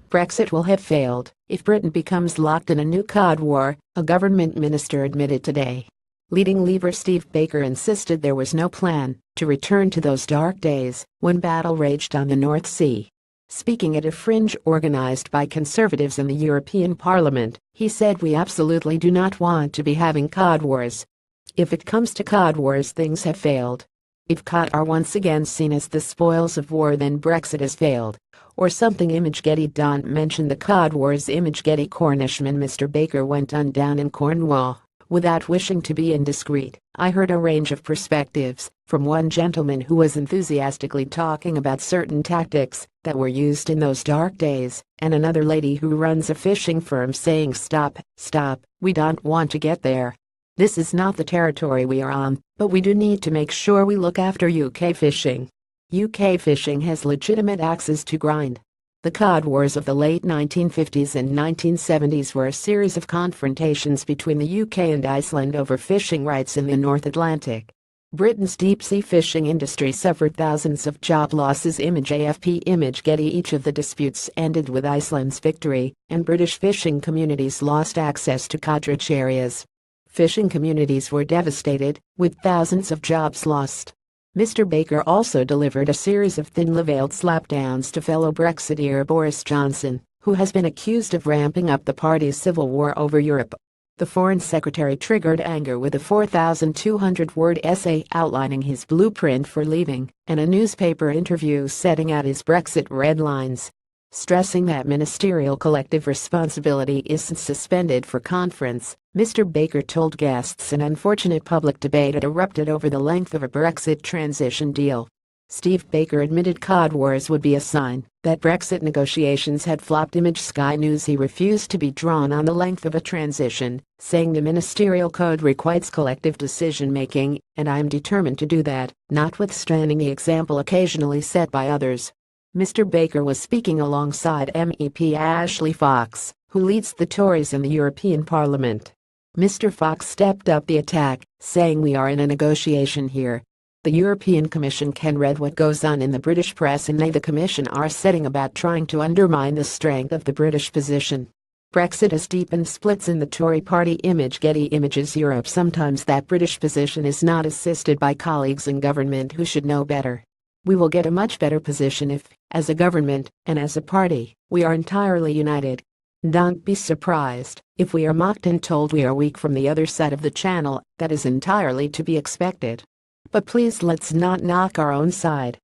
Brexit will have failed if Britain becomes locked in a new Cod War, a government minister admitted today. Leading Leaver Steve Baker insisted there was no plan to return to those dark days when battle raged on the North Sea. Speaking at a fringe organized by Conservatives in the European Parliament, he said, "We absolutely do not want to be having Cod Wars. If it comes to Cod Wars, things have failed. If Cod are once again seen as the spoils of war, then Brexit has failed, or something." ImageGetty don't mention the Cod Wars. ImageGetty Cornishman Mr. Baker went on down in Cornwall. Without wishing to be indiscreet, I heard a range of perspectives from one gentleman who was enthusiastically talking about certain tactics that were used in those dark days, and another lady who runs a fishing firm saying, "Stop, we don't want to get there. This is not the territory we are on, but we do need to make sure we look after UK fishing." UK fishing has legitimate axes to grind. The Cod Wars of the late 1950s and 1970s were a series of confrontations between the UK and Iceland over fishing rights in the North Atlantic. Britain's deep-sea fishing industry suffered thousands of job losses. AFP ImageGetty. Each of the disputes ended with Iceland's victory, and British fishing communities lost access to cod-rich areas. Fishing communities were devastated, with thousands of jobs lost. Mr. Baker also delivered a series of thinly veiled slapdowns to fellow Brexiteer Boris Johnson, who has been accused of ramping up the party's civil war over Europe. The Foreign Secretary triggered anger with a 4,200-word essay outlining his blueprint for leaving, and a newspaper interview setting out his Brexit red lines. Stressing that ministerial collective responsibility isn't suspended for conference, Mr. Baker told guests an unfortunate public debate had erupted over the length of a Brexit transition deal. Steve Baker admitted Cod Wars would be a sign that Brexit negotiations had flopped. Sky News. He refused to be drawn on the length of a transition, saying the ministerial code requires collective decision-making, and I am determined to do that, notwithstanding the example occasionally set by others. Mr. Baker was speaking alongside MEP Ashley Fox, who leads the Tories in the European Parliament. Mr. Fox stepped up the attack, saying, "We are in a negotiation here. The European Commission can read what goes on in the British press, and they, the Commission, are setting about trying to undermine the strength of the British position." Brexit has deepened splits in the Tory party. ImageGetty Images Europe. Sometimes that British position is not assisted by colleagues in government who should know better. We will get a much better position if, as a government, and as a party, we are entirely united. Don't be surprised if we are mocked and told we are weak from the other side of the channel. That is entirely to be expected. But please, let's not knock our own side.